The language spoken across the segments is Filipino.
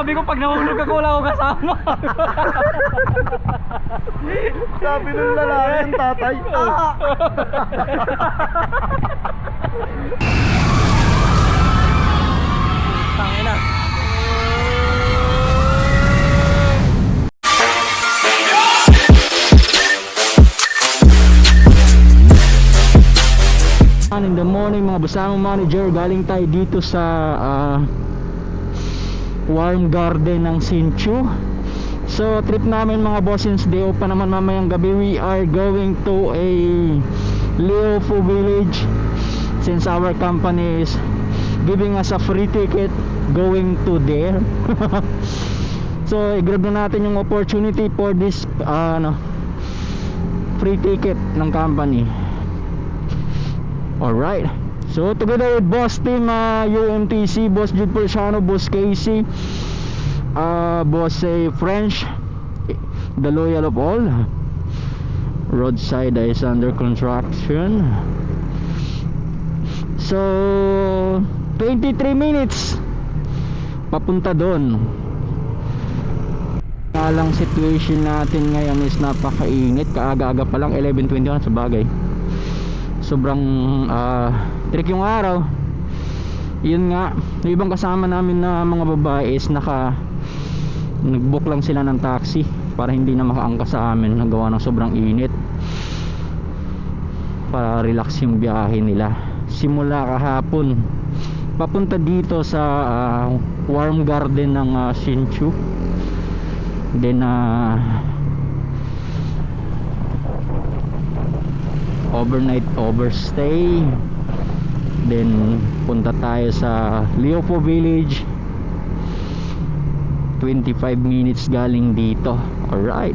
Sabi ko pag nahulog ako wala akong kasama. Sabi nung lalaki ng tatay, ah! Tangina. In the morning mga Busangong manager, galing tayo dito sa warm garden ng Sinchu. So trip namin mga boss, since day off pa naman mamayang gabi, we are going to a Leofu village since our company is giving us a free ticket going to there. So i-grab na natin yung opportunity for this free ticket ng company. Alright, so together with boss team UMTC, boss Jude Polsiano, boss Casey, boss French, the loyal of all. Roadside is under construction. So 23 minutes papunta doon. Alang situation natin ngayon is napakainit, kaaga-aga pa lang, 11:21 sa bagay. Sobrang trick yung araw. Yun nga, yung ibang kasama namin na mga babae is nagbook lang sila ng taxi para hindi na makaangkas sa amin, nagawa ng sobrang init, para relax yung biyahe nila. Simula kahapon papunta dito sa warm garden ng Sinchu, then overnight overstay, then punta tayo sa Leofu village, 25 minutes galing dito. Alright,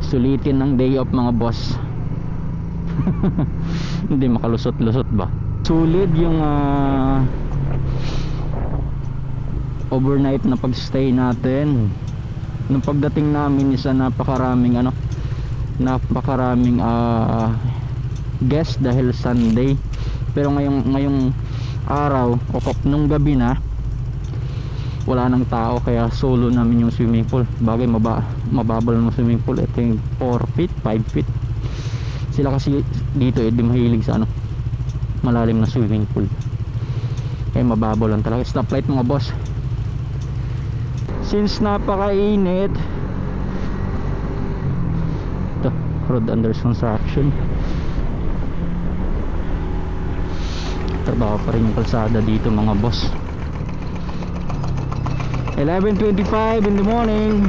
sulitin ng day off mga boss. Hindi makalusot-lusot ba? Sulit yung overnight na pagstay natin. Nung pagdating namin isa napakaraming guest dahil Sunday. Pero ngayong araw o nung gabi na wala nang tao, kaya solo namin yung swimming pool. Bagay mababal ng swimming pool, ito yung 4 feet 5 feet. Sila kasi dito di mahilig sa malalim na swimming pool, kaya mababaw lang talaga. Stoplight mga boss. Since napakainit, ito, road under construction, trabaho pa rin yung kalsada dito mga boss. 11:25 in the morning.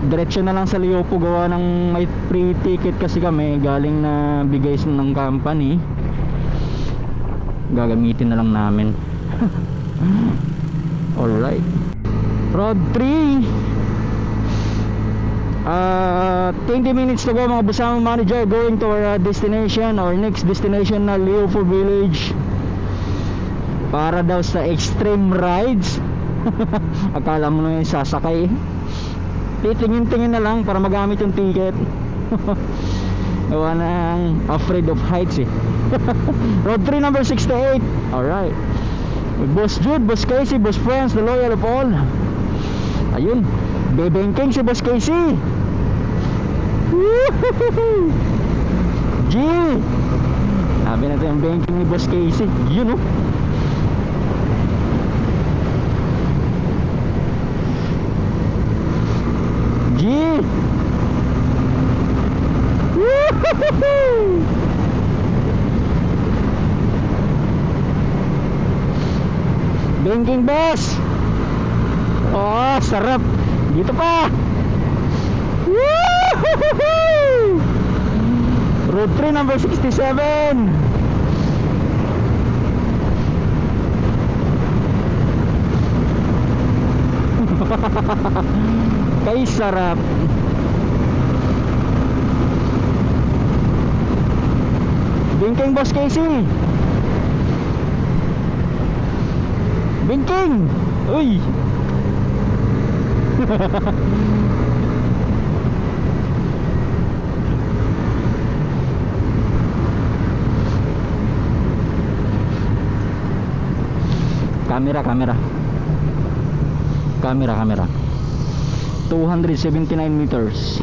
Diretso na lang sa Leofu, gawa ng may free ticket kasi kami, galing na bigay ng company, gagamitin na lang namin. Alright, road 3, 20 minutes to go mga Busangong manager, going to our destination, our next destination na Leofu village, para daw sa extreme rides. Akala mo na yung sasakay, titingin-tingin na lang para magamit yung ticket. Gawa ng afraid of heights Road 3 number 68. Alright, with boss Jude, boss Casey, boss Friends, the loyal of all. Ayun, bebengking si boss Casey. G, sabi natin yung banking ni boss Casey. Yun G. Banking boss. Oh, sarap. Dito pa. Road 3 number 67. Kay sarap. Bingking Boss Casey. Bingking. Uy. Camera 279 meters.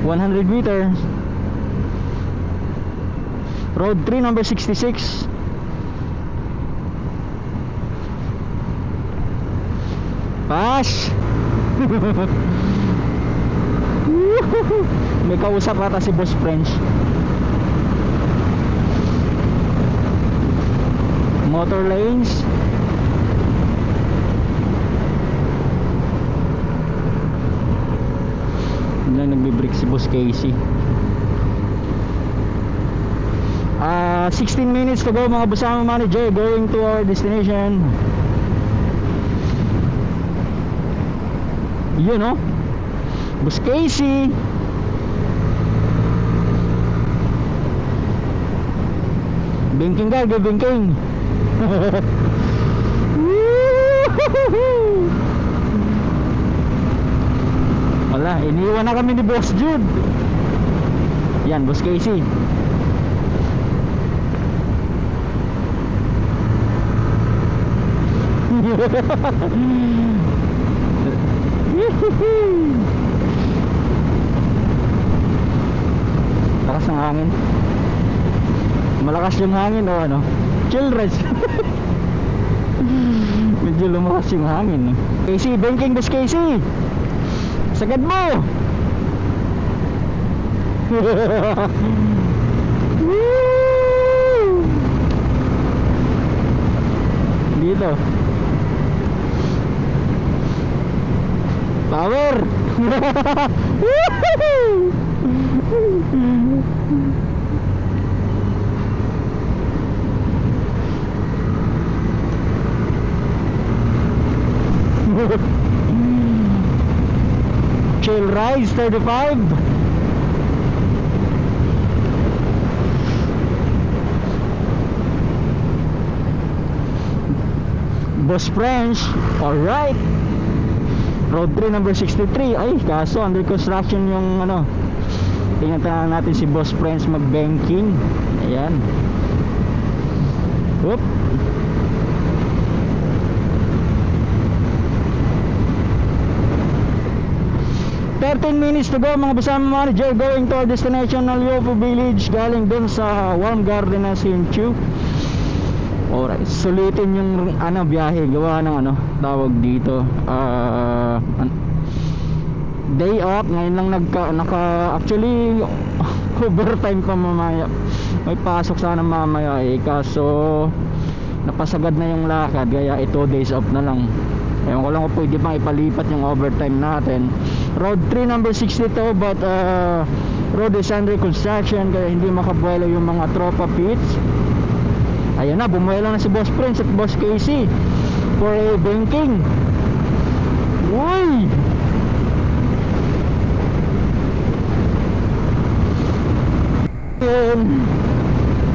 $100 Road 3 number 66. Pass. May kausap ata si Boss French. Motor lanes. Diyan nagbe-brake si Boss Casey. 16 minutes to go mga Busama Manager, going to our destination. Yun no, Boss Casey. Bingking gag, bingking. Wala, iniwan na kami ni Boss Jude. Yan, Boss Casey. Lakas ng hangin. Malakas yung hangin o ano? Chill rest. Medyo lumakas yung hangin. Casey, banking Boss Casey. Sagad mo. Dito. Power. Chill rise 35. Boss French. Alright. Road 3 number 63. Ay kaso under construction yung ano. Tingnan natin si Boss French mag-banking. Ayan. Whoop. Minutes to go mga Busama Manager, going to our destination ng Liopo Village, galing dun sa Warm Garden na Sinchu. Alright, sulitin yung ano biyahe, gawa ng ano tawag dito, day off. Ngayon lang actually overtime pa mamaya, may pasok sana mamaya kaso napasagad na yung lakad, kaya 2 days off na lang. Ewan ko lang kung pwede pang ipalipat yung overtime natin. Road 3 number 62, but road is under construction, kaya hindi makabuelo yung mga tropa pits. Ayan na, bumuelo na si Boss Prince at Boss Casey for a banking. Uy!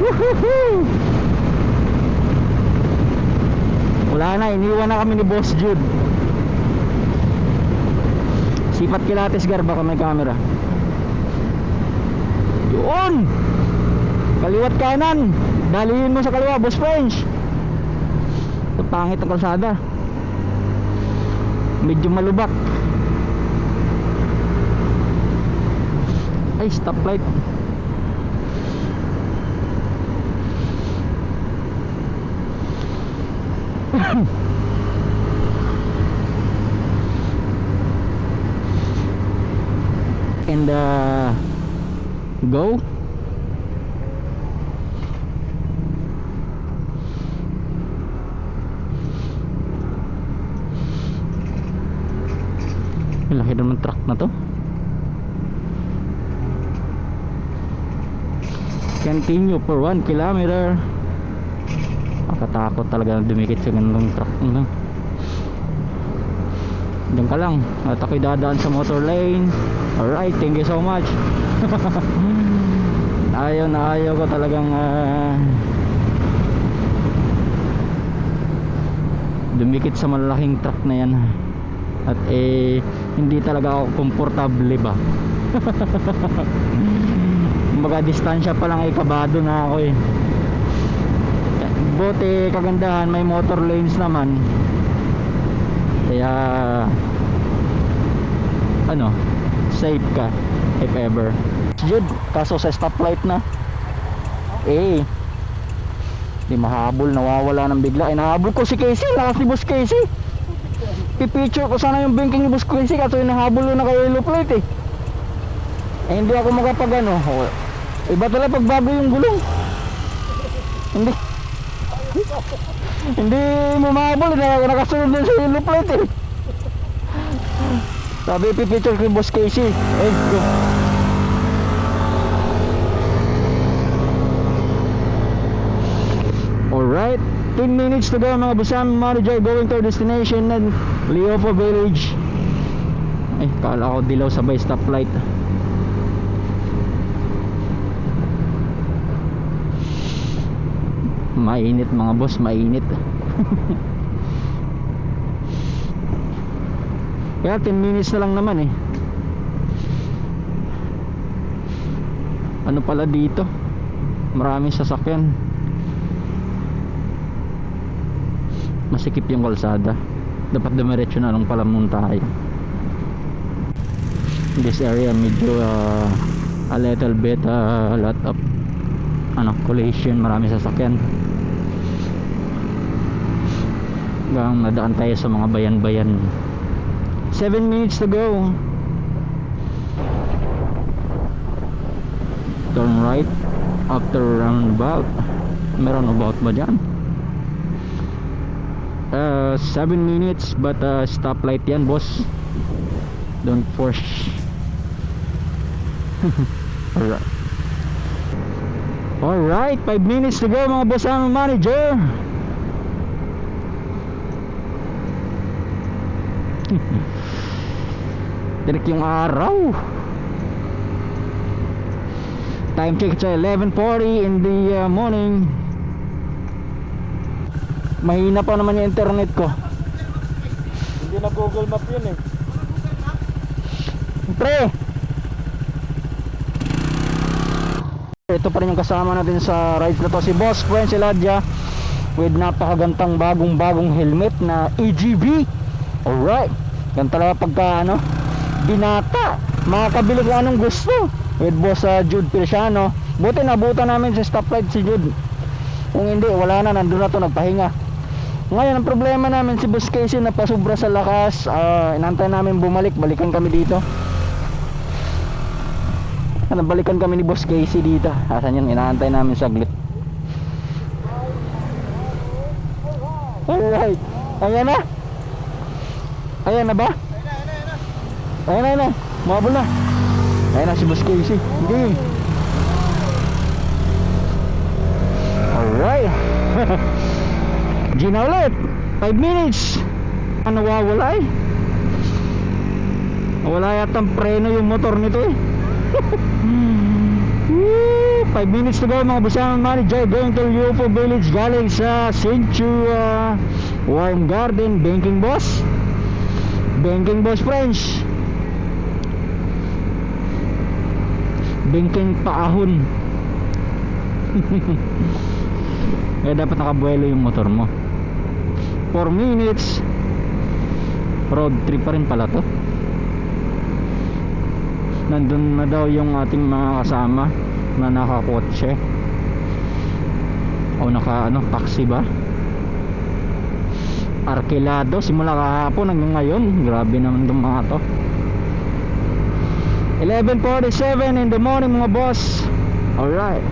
Woohoo! Wala na, iniwan na kami ni Boss Jude. Sipat kilates gar, baka may camera. Yun! Kaliwat kanan, dalihin mo sa kaliwa, Boss French. Pangit ang kalsada, medyo malubak. Ay, stoplight. And go. Laki naman truck na to. Continue for 1 kilometer. Nakatakot talaga dumikit sa ganung truck. Diyan ka lang at ako'y dadaan sa motor lane. Alright, thank you so much. Ayaw na ayaw ko talagang dumikit sa malaking truck na yan. At hindi talaga ako komportable ba. Kumbaga distansya pa lang ay kabado na ako eh. Buti kagandahan may motor lanes naman. Kaya ano, safe ka if ever. Jude, kaso sa stoplight na di mahabol, nawawala ng bigla. Nahabol ko si Casey, lakas ni Boss Casey. Pipicture ko sana yung banking ni Boss Casey, kaso yung nahabol na kayo yellow plate hindi ako makapag ano. Iba talaga pag bago yung gulong. Hindi mo mahabol, nakasunod din sa yellow plate Sabi pipicture ko yung Boss Casey. Go. Alright, 10 minutes to go mga Busami Manager, going to our destination and Leopo Village. Ay, kala ko dilaw sabay stoplight. Mainit mga boss, mainit. Kaya 10 minutes na lang naman Ano pala dito? Maraming sasakyan. Masikip yung kalsada. Dapat dumiretso na lang pala muna tayo. This area medyo a little bit a lot of collision, maraming sasakyan. Hanggang nadaan tayo sa mga bayan-bayan. 7 minutes to go. Turn right after roundabout. Meron about ba dyan? 7 minutes but stoplight yan boss. Don't force. Alright, 5 minutes to go mga boss ang manager. Tirik yung araw. Time check sa 11:40 in the morning. Mahina pa naman yung internet ko. Hindi na Google Map yun Pre, ito pa rin yung kasama natin sa rides na to, si Boss Friends Eladia with napakagantang bagong helmet na EGV. Alright, ganun talaga pagka binata, makakabili kung anong gusto. With Boss Jude Feliciano. Buti nabutan namin sa stoplight si Jude. Kung hindi, wala na, nandun na to, nagpahinga. Ngayon, ang problema namin si Boss Casey na pasubra sa lakas. Inantay namin balikan kami dito. Balikan kami ni Boss Casey dito. Asan yun? Inaantay namin saglit. Alright. Ayan na. Ayan na ba? Ayan na. Mabul na. Ayan na si Boss Casey. Hindi. Alright. Gina ulit. 5 minutes. Nawawala Wala yatang preno yung motor nito 5 minutes to go mga Busang Manager, going to UFO Village galing sa Centu Warm Garden. Banking Boss French. Banking paahon. Kaya dapat nakabuelo yung motor mo. 4 minutes. Road trip pa rin pala to. Nandun na daw yung ating mga kasama na nakakotse o taxi ba, arkilado simula kahapon hanggang ngayon. Grabe naman itong mga to. 11:47 in the morning mga boss. Alright,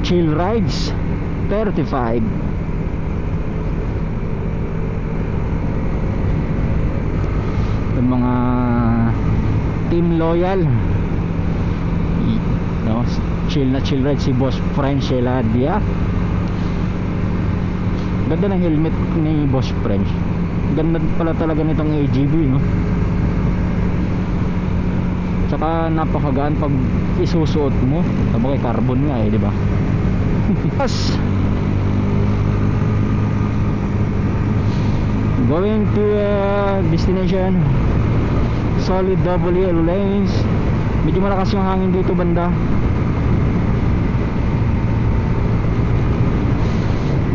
chill rides 35. Yung mga team loyal, chill ride si Boss French Eladia. Ganda ng helmet ni Boss French. Ganda pala talaga nitong AGV, no? Tsaka napakagaan pag isusuot mo. Sabagay carbon nga eh, di ba? Yes. Going to destination. Solid double yellow lanes. Medyo malakas yung hangin dito banda.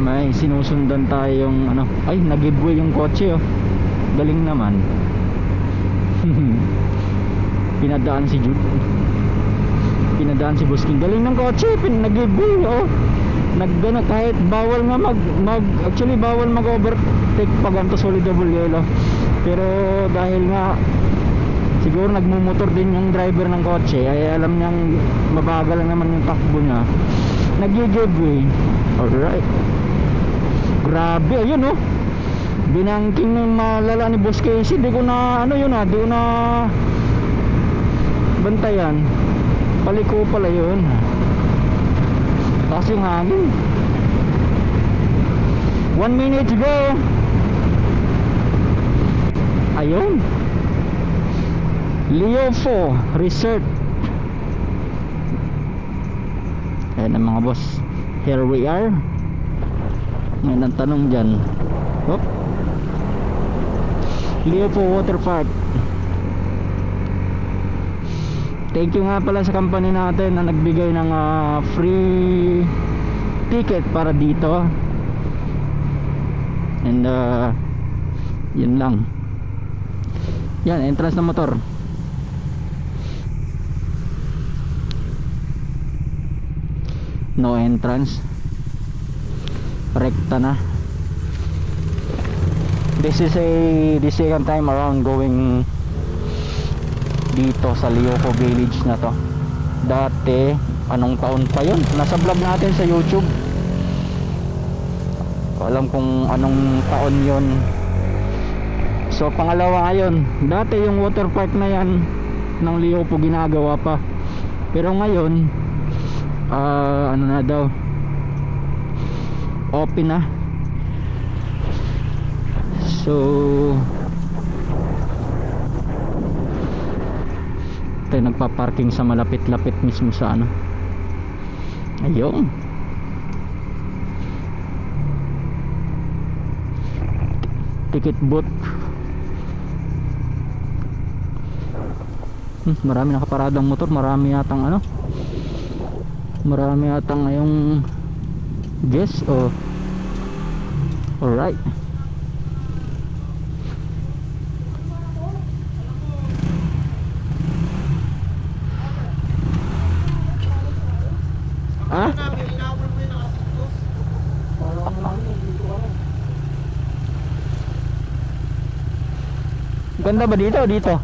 May sinusundan tayong ano. Ay, nag-giveaway yung kotse, oh. Galing naman. Pinadaan si Jude. Pinadaan si Boss King. Galing ng kotse, nag-giveaway, oh. Nagana kahit bawal nga actually bawal mag-overtake pag ganito solid double yellow. Pero dahil nga siguro nagmumotor din yung driver ng kotse, ay alam niyang mabagal lang naman yung takbo niya. Nag-giveaway. Alright. Grabe, ayun, oh. Binangking ng malala ni Boss Casey. Di ko na di ko na bantayan. Paliko pala yun. Taas yung hangin. 1 minute to go. Ayun. Leo 4 Resort. Ayan ang mga boss. Here we are. Ngayon ang tanong dyan. Hop. Leo 4 Water Park. Thank you nga pala sa company natin na nagbigay ng free ticket para dito. And yun lang. Yan, entrance ng motor. No entrance. Rekta na. This is the second time around going dito sa Leoco Village na to. Dati, anong taon pa yun? Nasa vlog natin sa YouTube. Alam kung anong taon yun. So pangalawa ngayon. Dati yung water park na yan ng Leoco ginagawa pa. Pero ngayon ano na daw, open na. So tayo nagpa-parking sa malapit-lapit mismo sa ano. Ayun. Ticket booth. Marami nakaparadang motor, marami yatang ano. Marami yatang ngayong guest oh. Alright. Ah? Ganda ba dito o dito?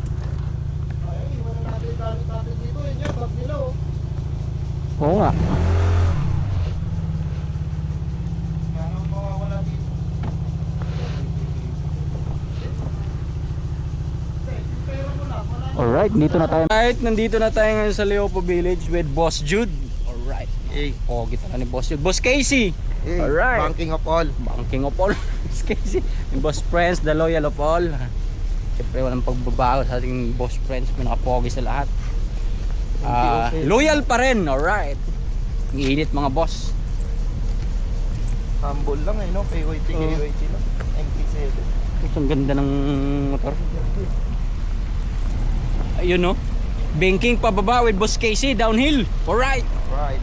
Oo nga. Alright, dito na tayo. Alright, nandito na tayo ngayon sa Leopo Village with Boss Jude. Alright. Pogi talaga ni Boss Jude. Boss Casey. Alright. Banking of all. Banking of all. Boss Casey. Yung Boss Friends, the loyal of all. Siyempre walang pagbabago sa ating Boss Friends. Pinaka-pogi sa lahat. Loyal pa rin. Alright. Ang init mga boss. Humble lang no? KYT lang. MT7. Ang ganda ng motor. Ayun no. Banking pababa with Boss Casey downhill. Alright. Right.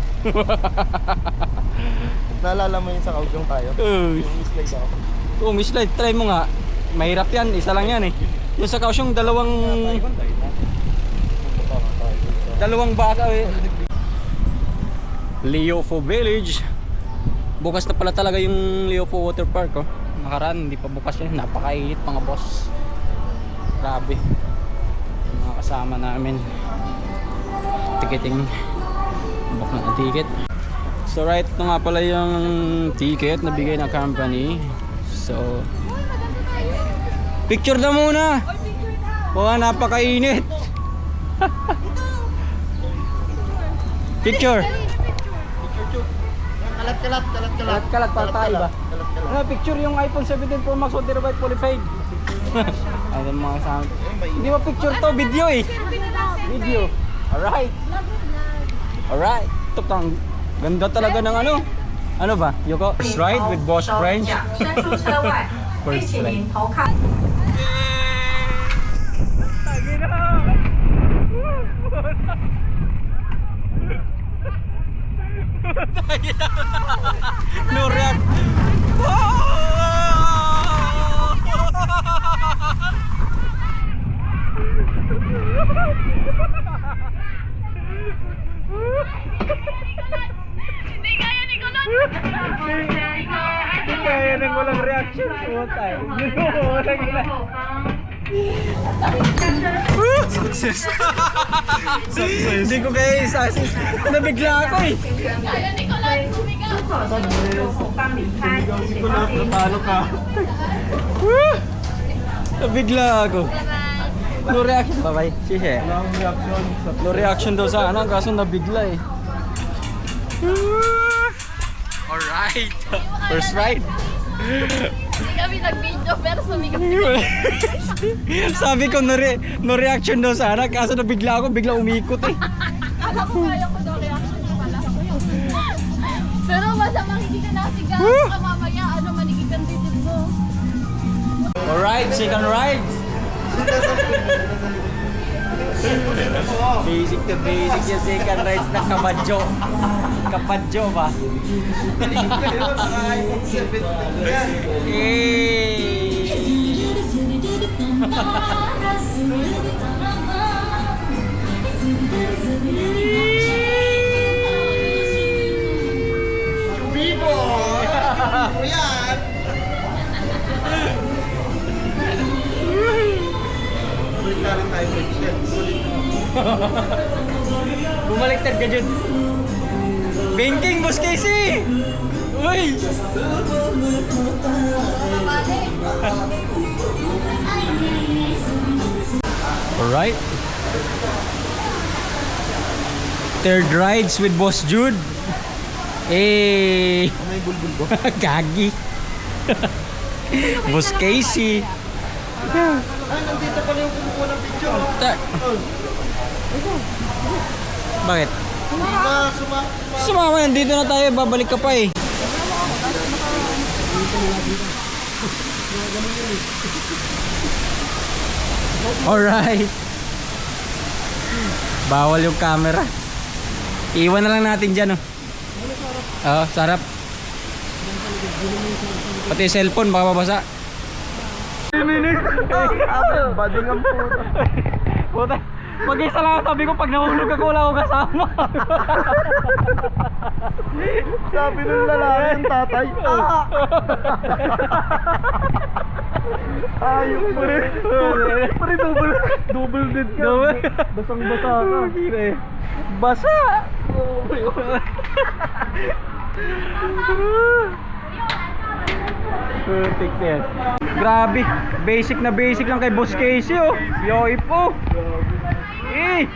Naalala mo yung sa kaugyong tayo? Yung mislide ako. Oh, mislide. Try mo nga. Mahirap yan. Isa lang yan eh. Yung sa kausyong dalawang baka eh. Leopo Village. Bukas na pala talaga yung Leopo Water Park oh. Nakaraan hindi pa bukas yun. Napakainit mga boss. Grabe. Yung mga kasama namin. Ticketing. Bak na ang ticket. So right, ito nga pala yung ticket na bigay ng company. So picture na muna. Oh, napakainit. Picture. Kalat-kalat para tayo ba? Ano, picture yung iPhone 17 Pro Max 1 TB fully paid. Ayun mga sound. Hindi ba picture to, video eh. Video. Alright. Alright. Ito pang ganda talaga ng ano. Ano ba? Yoko? First ride with Boss French. First ride. No react. Hindi kaya ni Kulot. Hindi kaya nang walang reaction. Puta. Walang Success. Success. Hindi ko kaya i-success. Nabigla ako eh. Kaya ni Kulot. Sumigaw. Sumigaw si Kulot, natalo ka. Nabigla ako. No reaction. Bye-bye. Sisi. Wala akong reaction. No reaction daw sa ano. Kaso nabigla eh. Alright. First ride. Hindi kami nag-video pero sumigaw si Kulot. Sabi ko no reaction daw sana. Kaso nabigla ako. Bigla umikot eh. Kala ko kaya ko daw reaction ko pala ko yun. Pero masamang hindi ka nasigaw. Baka mamaya manigigan dito mo. Alright. Second ride. Basic to basic yung second rides na kabadyo. Kabadyo ba? Bibo! Yan! Sulit na rin tayo with shit. Sulit na. Bumaliktad ka dyan. Banking, Boss Casey! Uy! Alright. Third rides with Boss Jude. Eh, May bulbul ko. gagi. Boss Casey. Ay, nandito pala yung kumukuha ng picture. Bakit? Hindi na Sumama yan, dito na tayo, babalik ka pa eh. Alright. Bawal yung camera. Iwan na lang natin dyan oh. Oo, sarap. Pati yung cellphone, baka mabasa. Bading ang puta. Puta, mag-isa lang sabi ko pag nahulog ako wala akong kasama. Sabi ng lalaki yung tatay. Ayok pa rin. Pare double dead ka. Basang basa ka. Basa. Perfect yan. Grabe, basic na basic lang kay Boss Casey oh. Yoy po. Eh.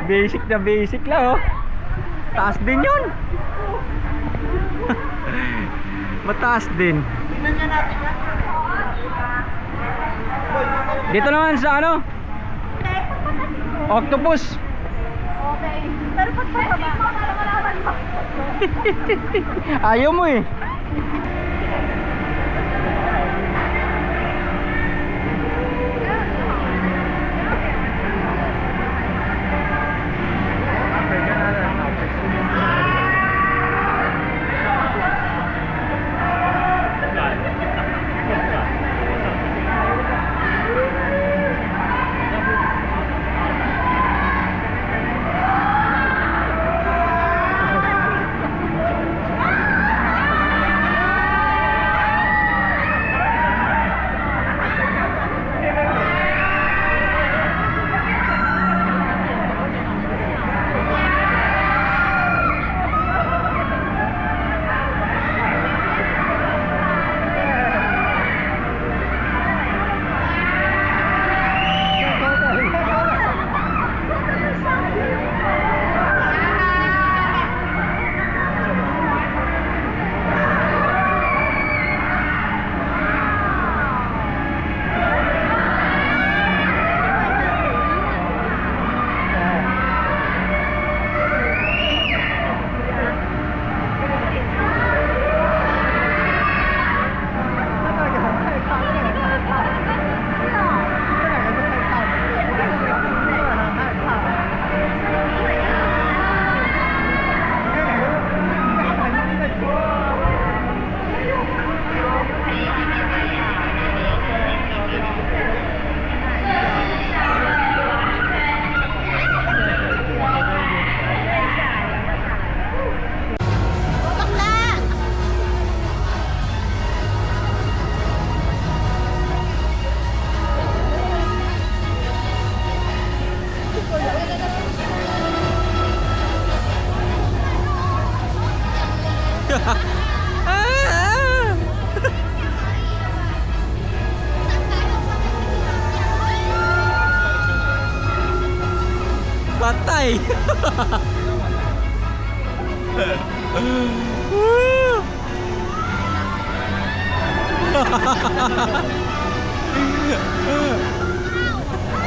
Basic na basic lang oh. Taas din yun. Mataas din. Dito naman sa ano? Octopus. Okay. Pero pag pababa, para malaman mo. Ayaw mo eh.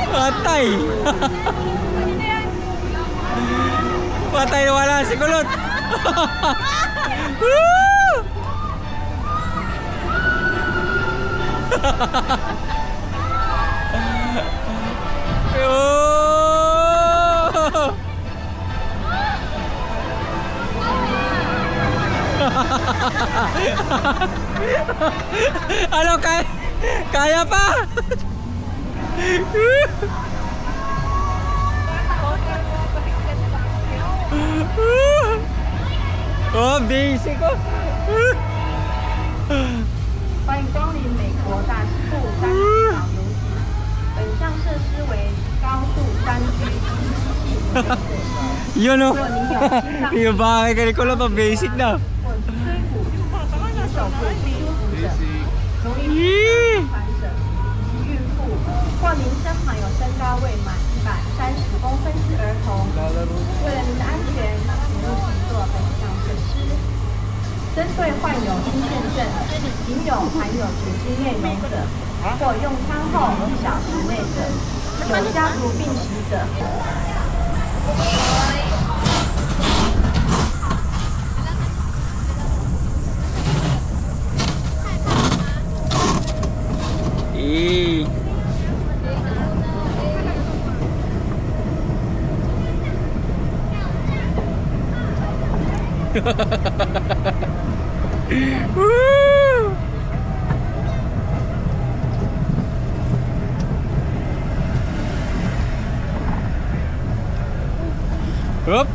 Patay. Patay, wala si kulot. Oh! Ano, kaya pa? Oh, basic ko. 欢迎光临美国大富山岛游戏。本项设施为高度山区Yun o. Yung bakit ka ni Kulot, basic na. 或椎骨及手部不舒服者，容易传者及孕妇或您身旁有身高未满130公分之儿童。为了您的安全，请勿乘坐本项设施。针对患有晕眩症、仅有含有酒精内容者，或用餐后1小时内者，有家族病史者。 Eh. Woo! Up.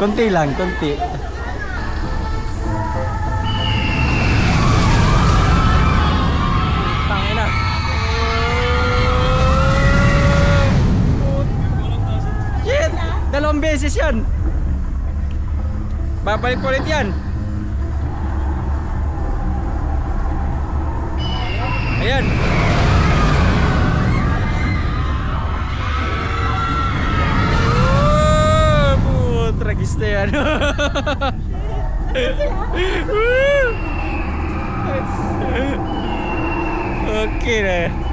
Konti lang, konti. Tangina. Shit! 2 beses yan. Babalik ulit yan. Ayan. Tragis na yan. Okay na.